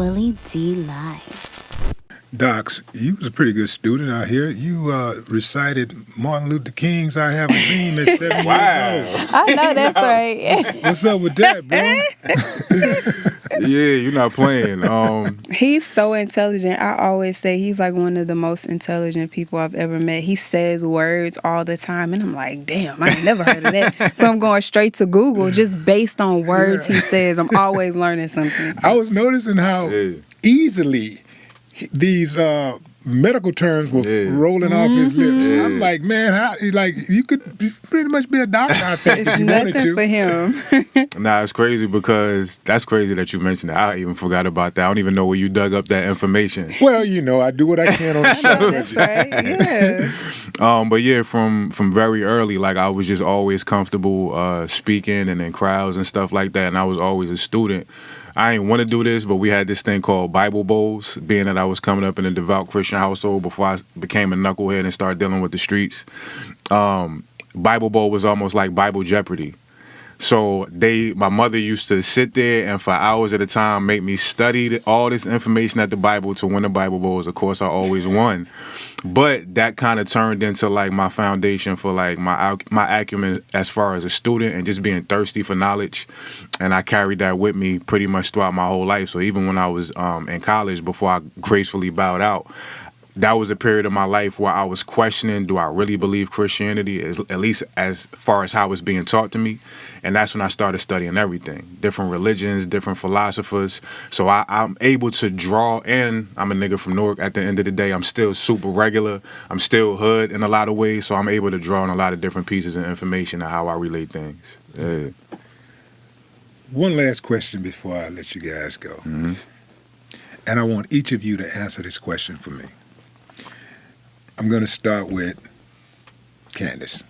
Willie D. Live. Docs, you was a pretty good student out here. You recited Martin Luther King's "I Have a Dream" at 7 years old. I know that's right. What's up with that, bro? Yeah, you're not playing. He's so intelligent. I always say he's like one of the most intelligent people I've ever met. He says words all the time, and I'm like, damn, I ain't never heard of that. So I'm going straight to Google just based on words he says. I'm always learning something. I was noticing how easily these medical terms were rolling off his lips. Yeah. I'm like, man, you could pretty much be a doctor out there It's if you wanted nothing to. for him. Nah, it's crazy because that's crazy that you mentioned that. I even forgot about that. I don't even know where you dug up that information. Well, I do what I can on the show. That's right. Yeah. But yeah, from very early, like I was just always comfortable speaking and in crowds and stuff like that. And I was always a student. I didn't want to do this, but we had this thing called Bible Bowls, being that I was coming up in a devout Christian household before I became a knucklehead and started dealing with the streets. Bible Bowl was almost like Bible Jeopardy. So my mother used to sit there and for hours at a time make me study all this information at the Bible to win the Bible Bowls. Of course, I always won. But that kind of turned into like my foundation for like my acumen as far as a student and just being thirsty for knowledge. And I carried that with me pretty much throughout my whole life. So even when I was in college, before I gracefully bowed out, that was a period of my life where I was questioning, do I really believe Christianity, at least as far as how it's being taught to me? And that's when I started studying everything, different religions, different philosophers. So I'm able to draw in. I'm a nigga from Newark. At the end of the day, I'm still super regular. I'm still hood in a lot of ways. So I'm able to draw in a lot of different pieces of information of how I relate things. Yeah. One last question before I let you guys go. Mm-hmm. And I want each of you to answer this question for me. I'm going to start with Candace.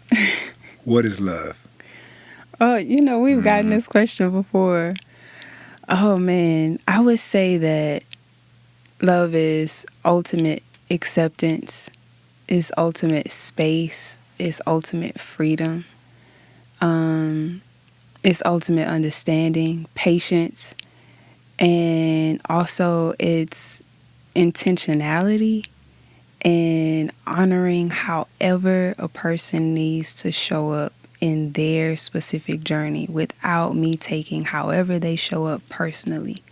What is love? Oh, we've gotten this question before. Oh, man. I would say that love is ultimate acceptance, is ultimate space, is ultimate freedom, it's ultimate understanding, patience, and also it's intentionality and honoring however a person needs to show up in their specific journey without me taking however they show up personally.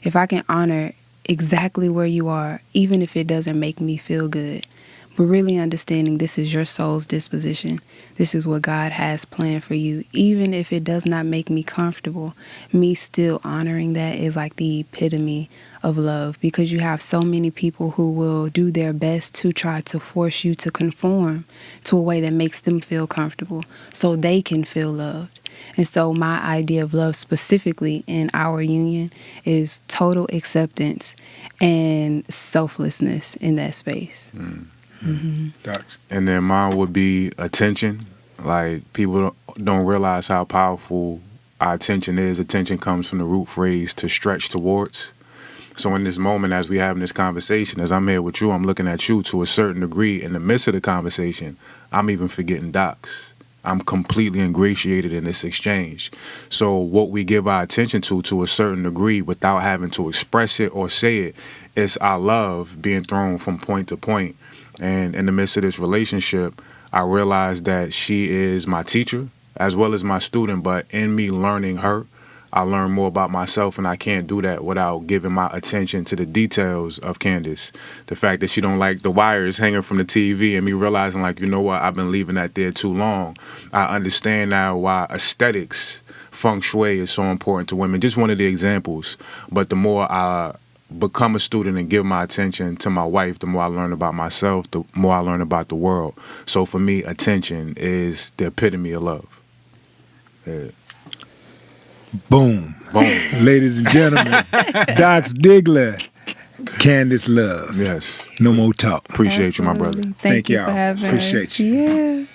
If I can honor exactly where you are, even if it doesn't make me feel good, but really understanding this is your soul's disposition. This is what God has planned for you. Even if it does not make me comfortable, me still honoring that is like the epitome of love, because you have so many people who will do their best to try to force you to conform to a way that makes them feel comfortable so they can feel loved. And so my idea of love specifically in our union is total acceptance and selflessness in that space. Mm-hmm. And then mine would be attention. Like, people don't realize how powerful our attention is. Attention comes from the root phrase to stretch towards. So in this moment, as we having this conversation, as I'm here with you, I'm looking at you to a certain degree. In the midst of the conversation, I'm even forgetting Docs. I'm completely ingratiated in this exchange. So what we give our attention to a certain degree without having to express it or say it, is our love being thrown from point to point. And in the midst of this relationship, I realized that she is my teacher as well as my student. But in me learning her, I learn more about myself, and I can't do that without giving my attention to the details of Candace. The fact that she don't like the wires hanging from the TV, and me realizing, like, you know what, I've been leaving that there too long. I understand now why aesthetics, feng shui is so important to women. Just one of the examples. But the more I become a student and give my attention to my wife, the more I learn about myself, the more I learn about the world. So for me, attention is the epitome of love. Yeah. Boom. Boom. Ladies and gentlemen, Docs Diggler, Candace Love. Yes. No more talk. Appreciate you, my brother. Thank you y'all. for having Appreciate us. you. Yeah.